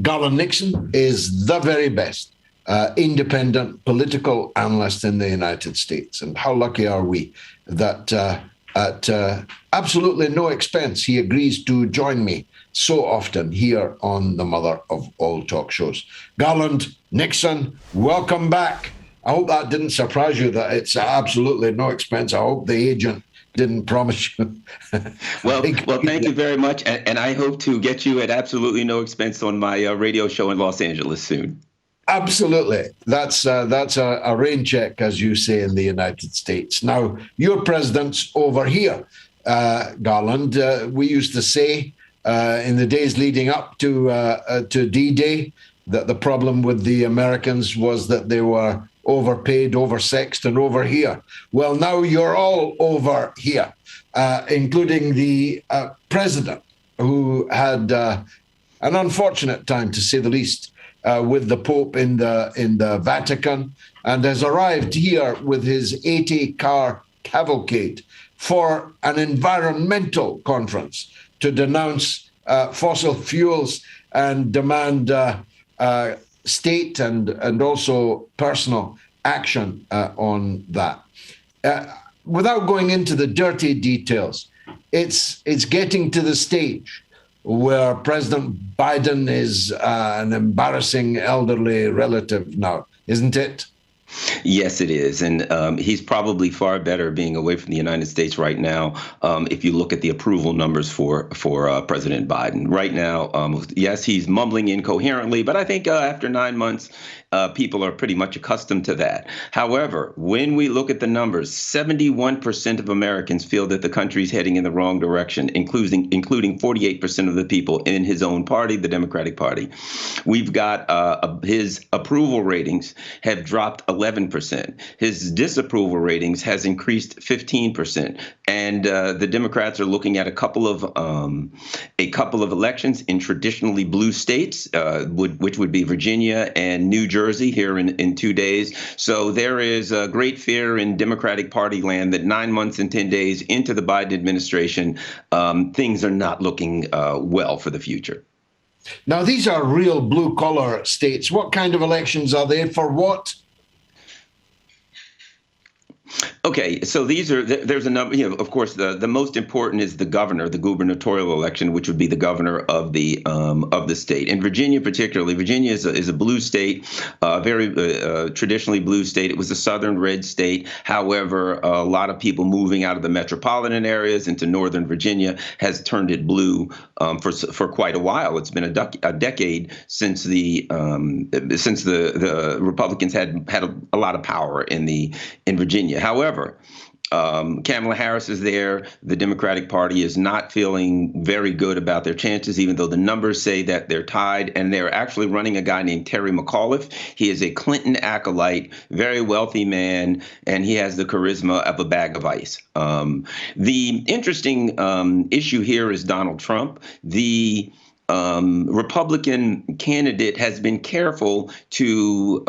Garland Nixon is the very best independent political analyst in the United States. And how lucky are we that at absolutely no expense, he agrees to join me so often here on the mother of all talk shows. Garland Nixon, welcome back. I hope that didn't surprise you that it's absolutely no expense. I hope the agent didn't promise you. Well, thank you very much. And I hope to get you at absolutely no expense on my radio show in Los Angeles soon. Absolutely. That's a rain check, as you say in the United States. Now, your president's over here, Garland. We used to say in the days leading up to D-Day that the problem with the Americans was that they were overpaid, oversexed, and over here. Well, now you're all over here, including the president, who had an unfortunate time, to say the least, with the Pope in the Vatican, and has arrived here with his 80-car cavalcade for an environmental conference to denounce fossil fuels and demand state and also personal action on that. Without going into the dirty details, it's getting to the stage where President Biden is an embarrassing elderly relative now, isn't it? Yes, it is. And he's probably far better being away from the United States right now. If you look at the approval numbers for President Biden right now, yes, he's mumbling incoherently, but I think after 9 months, people are pretty much accustomed to that. However, when we look at the numbers, 71% of Americans feel that the country's heading in the wrong direction, including 48% of the people in his own party, the Democratic Party. We've got his approval ratings have dropped 11%. His disapproval ratings has increased 15%. And the Democrats are looking at a couple of elections in traditionally blue states, which would be Virginia and New Jersey here in 2 days. So there is a great fear in Democratic Party land that 9 months and 10 days into the Biden administration, things are not looking well for the future. Now, these are real blue-collar states. What kind of elections are they? For what? Okay, so there's a number, of course, the most important is the gubernatorial election, which would be the governor of the state. In Virginia, particularly, Virginia is a blue state, very traditionally blue state. It was a southern red state. However, a lot of people moving out of the metropolitan areas into northern Virginia has turned it blue for quite a while. It's been a decade since the Republicans had a lot of power in Virginia. However, Kamala Harris is there. The Democratic Party is not feeling very good about their chances, even though the numbers say that they're tied. And they're actually running a guy named Terry McAuliffe. He is a Clinton acolyte, very wealthy man, and he has the charisma of a bag of ice. The interesting issue here is Donald Trump. The Republican candidate has been careful to,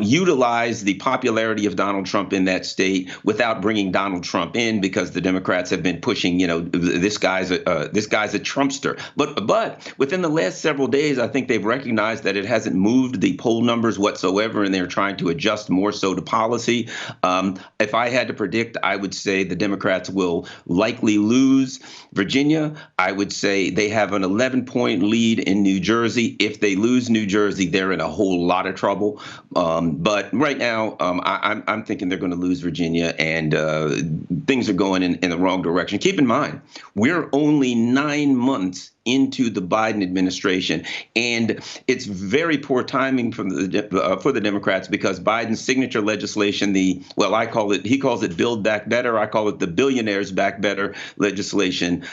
utilize the popularity of Donald Trump in that state without bringing Donald Trump in, because the Democrats have been pushing, this guy's a Trumpster. But within the last several days, I think they've recognized that it hasn't moved the poll numbers whatsoever, and they're trying to adjust more so to policy. If I had to predict, I would say the Democrats will likely lose Virginia. I would say they have an 11-point lead in New Jersey. If they lose New Jersey, they're in a whole lot of trouble. But right now, I'm thinking they're going to lose Virginia, and things are going in the wrong direction. Keep in mind, we're only 9 months into the Biden administration, and it's very poor timing for the Democrats, because Biden's signature legislation, he calls it Build Back Better, I call it the Billionaires Back Better legislation,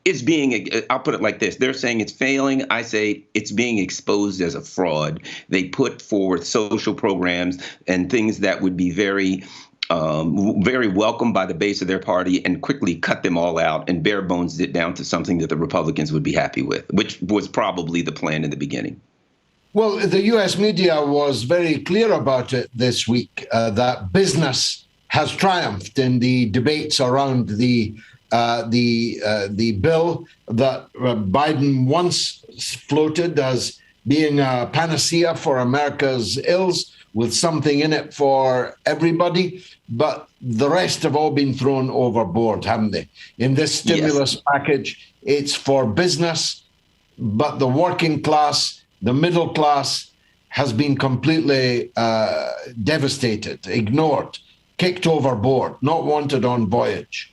is being, I'll put it like this, they're saying it's failing, I say it's being exposed as a fraud. They put forward social programs and things that would be very welcomed by the base of their party, and quickly cut them all out and bare bones it down to something that the Republicans would be happy with, which was probably the plan in the beginning. Well, the U.S. media was very clear about it this week, that business has triumphed in the debates around the the bill that Biden once floated as being a panacea for America's ills, with something in it for everybody, but the rest have all been thrown overboard, haven't they? In this stimulus package, it's for business, but the working class, the middle class, has been completely devastated, ignored, kicked overboard, not wanted on voyage.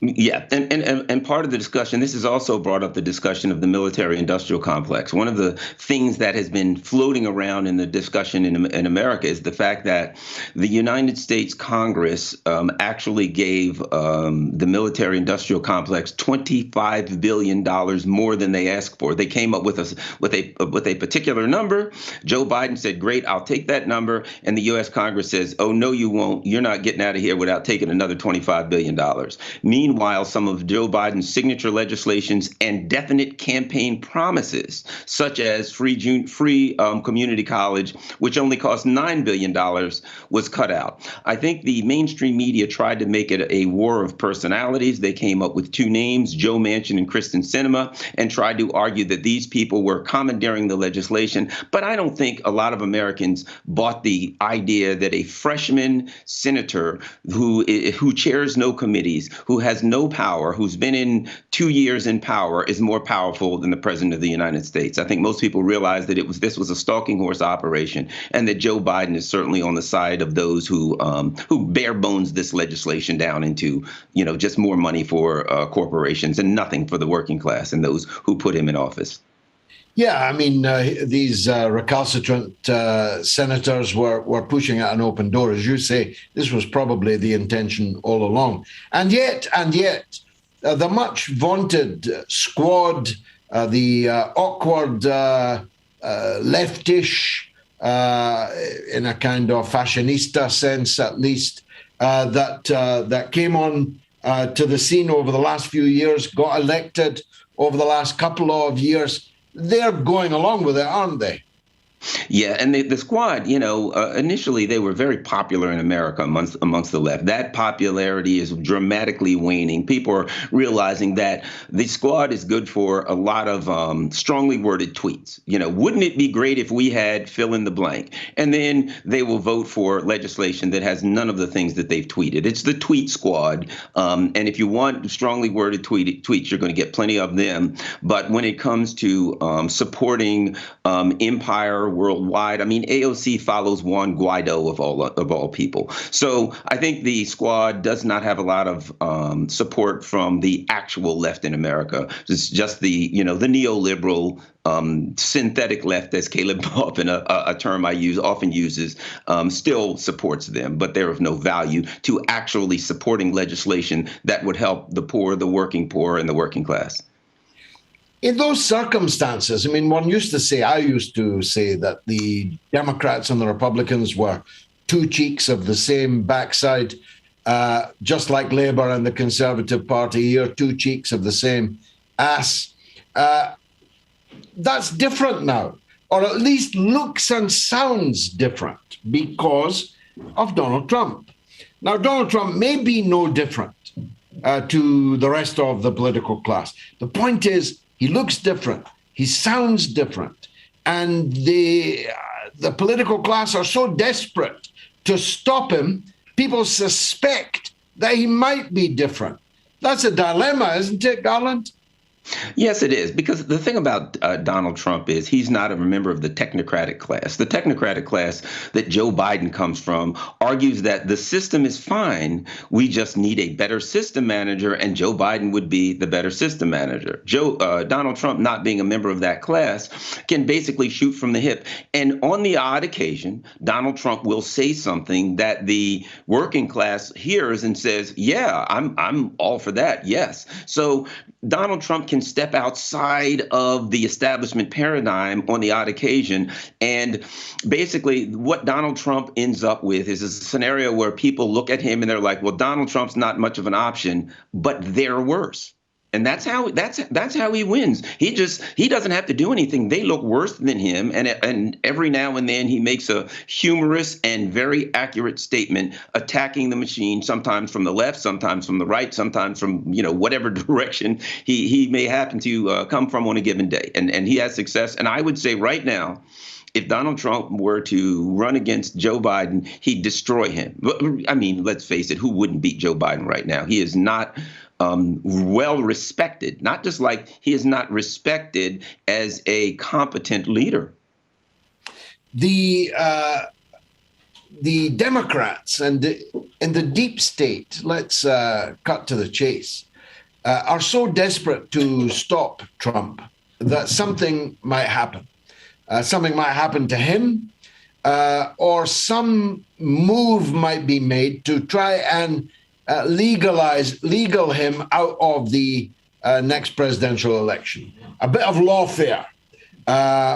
Yeah, and part of the discussion, this has also brought up the discussion of the military-industrial complex. One of the things that has been floating around in the discussion in America is the fact that the United States Congress actually gave the military-industrial complex $25 billion more than they asked for. They came up with a particular number. Joe Biden said, "Great, I'll take that number," and the U.S. Congress says, "Oh no, you won't. You're not getting out of here without taking another $25 billion." Meanwhile, some of Joe Biden's signature legislations and definite campaign promises, such as free community college, which only cost $9 billion, was cut out. I think the mainstream media tried to make it a war of personalities. They came up with two names, Joe Manchin and Kristen Sinema, and tried to argue that these people were commandeering the legislation. But I don't think a lot of Americans bought the idea that a freshman senator who chairs no committees, who has no power, who's been in 2 years in power, is more powerful than the president of the United States. I think most people realize that this was a stalking horse operation, and that Joe Biden is certainly on the side of those who bare bones this legislation down into, just more money for corporations and nothing for the working class and those who put him in office. Yeah, I mean, these recalcitrant senators were pushing at an open door. As you say, this was probably the intention all along. And yet, the much vaunted squad, the awkward leftish, in a kind of fashionista sense at least, that came on to the scene over the last few years, got elected over the last couple of years, they're going along with it, aren't they? Yeah, and the squad, initially they were very popular in America amongst the left. That popularity is dramatically waning. People are realizing that the squad is good for a lot of strongly worded tweets. Wouldn't it be great if we had fill in the blank? And then they will vote for legislation that has none of the things that they've tweeted. It's the tweet squad. And if you want strongly worded tweets, you're going to get plenty of them. But when it comes to supporting empire worldwide, I mean, AOC follows Juan Guaido of all people. So I think the squad does not have a lot of support from the actual left in America. It's just the neoliberal synthetic left, as Caleb Hoffman, a term I often uses, still supports them, but they're of no value to actually supporting legislation that would help the poor, the working poor, and the working class. In those circumstances, I mean, I used to say that the Democrats and the Republicans were two cheeks of the same backside, just like Labour and the Conservative Party here, two cheeks of the same ass. That's different now, or at least looks and sounds different because of Donald Trump. Now, Donald Trump may be no different to the rest of the political class. The point is, he looks different. He sounds different. And the political class are so desperate to stop him, people suspect that he might be different. That's a dilemma, isn't it, Garland? Yes, it is, because the thing about Donald Trump is he's not a member of the technocratic class. The technocratic class that Joe Biden comes from argues that the system is fine. We just need a better system manager, and Joe Biden would be the better system manager. Donald Trump, not being a member of that class, can basically shoot from the hip. And on the odd occasion, Donald Trump will say something that the working class hears and says, yeah, I'm all for that. Yes. So Donald Trump can step outside of the establishment paradigm on the odd occasion. And basically what Donald Trump ends up with is a scenario where people look at him and they're like, well, Donald Trump's not much of an option, but they're worse. And that's how he wins. He doesn't have to do anything. They look worse than him, and every now and then he makes a humorous and very accurate statement attacking the machine, sometimes from the left, sometimes from the right, sometimes from whatever direction he may happen to come from on a given day. And he has success. And I would say right now, if Donald Trump were to run against Joe Biden, he'd destroy him. I mean, let's face it, who wouldn't beat Joe Biden right now? He is not well respected, not just like he is not respected as a competent leader. The Democrats and the deep state, let's cut to the chase, are so desperate to stop Trump that something might happen. Something might happen to him, or some move might be made to try and legal him out of the next presidential election. A bit of lawfare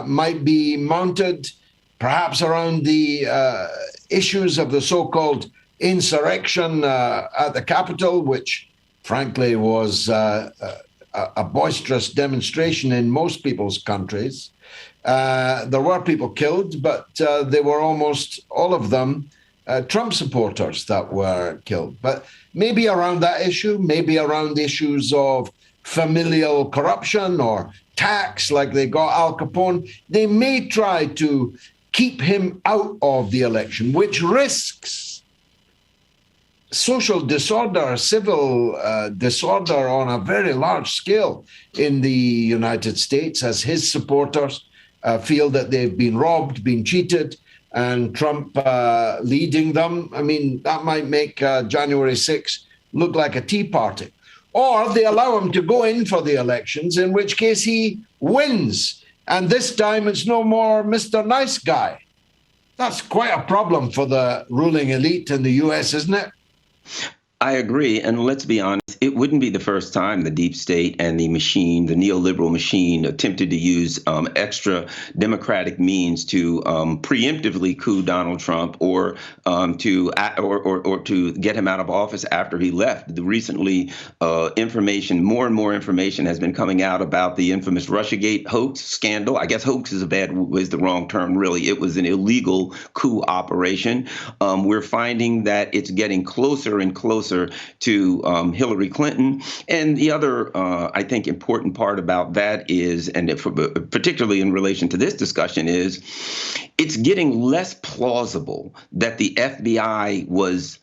might be mounted, perhaps around the issues of the so-called insurrection at the Capitol, which frankly was a boisterous demonstration in most people's countries. There were people killed, but they were almost all of them Trump supporters that were killed. But maybe around that issue, maybe around issues of familial corruption or tax, like they got Al Capone, they may try to keep him out of the election, which risks social disorder, civil disorder on a very large scale in the United States, as his supporters feel that they've been robbed, been cheated, and Trump leading them. I mean, that might make January 6th look like a tea party. Or they allow him to go in for the elections, in which case he wins. And this time it's no more Mr. Nice Guy. That's quite a problem for the ruling elite in the US, isn't it? I agree. And let's be honest, it wouldn't be the first time the deep state and the machine, the neoliberal machine, attempted to use extra democratic means to preemptively coup Donald Trump or to get him out of office after he left. Recently, more and more information has been coming out about the infamous Russiagate hoax scandal. I guess hoax is the wrong term, really. It was an illegal coup operation. We're finding that it's getting closer and closer to Hillary Clinton. And the other, I think, important part about that is, and particularly in relation to this discussion, is it's getting less plausible that the FBI was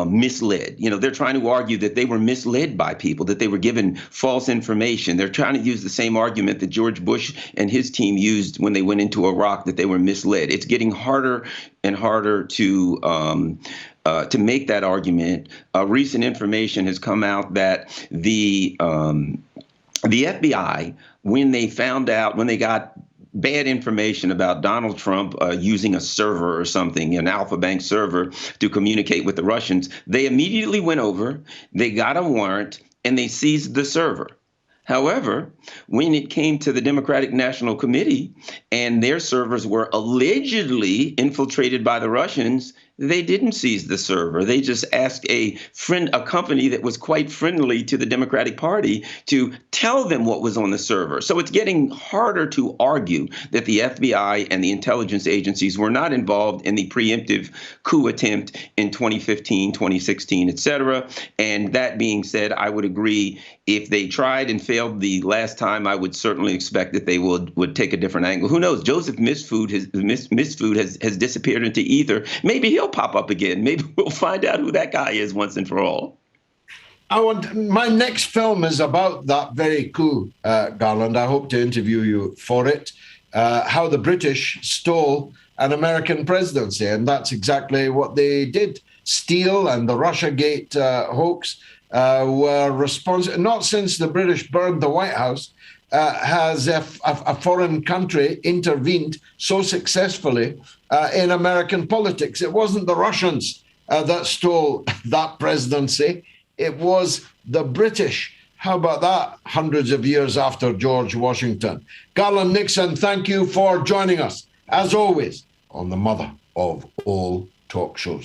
misled. They're trying to argue that they were misled by people, that they were given false information. They're trying to use the same argument that George Bush and his team used when they went into Iraq, that they were misled. It's getting harder and harder to make that argument. Recent information has come out that the FBI, when they got bad information about Donald Trump using a server or something, an Alpha Bank server, to communicate with the Russians, they immediately went over, they got a warrant, and they seized the server. However, when it came to the Democratic National Committee and their servers were allegedly infiltrated by the Russians, they didn't seize the server. They just asked a company that was quite friendly to the Democratic Party to tell them what was on the server. So it's getting harder to argue that the FBI and the intelligence agencies were not involved in the preemptive coup attempt in 2015, 2016, et cetera. And that being said, I would agree, if they tried and failed the last time, I would certainly expect that they would take a different angle. Who knows? Joseph Misfood has disappeared into ether. Maybe he'll pop up again. Maybe we'll find out who that guy is once and for all. My next film is about that very coup, Garland. I hope to interview you for it. How the British stole an American presidency, and that's exactly what they did. Steal, and the Russiagate hoax were responsible. Not since the British burned the White House has a foreign country intervened so successfully in American politics. It wasn't the Russians that stole that presidency. It was the British. How about that? Hundreds of years after George Washington. Garland Nixon, thank you for joining us, as always, on the mother of all talk shows.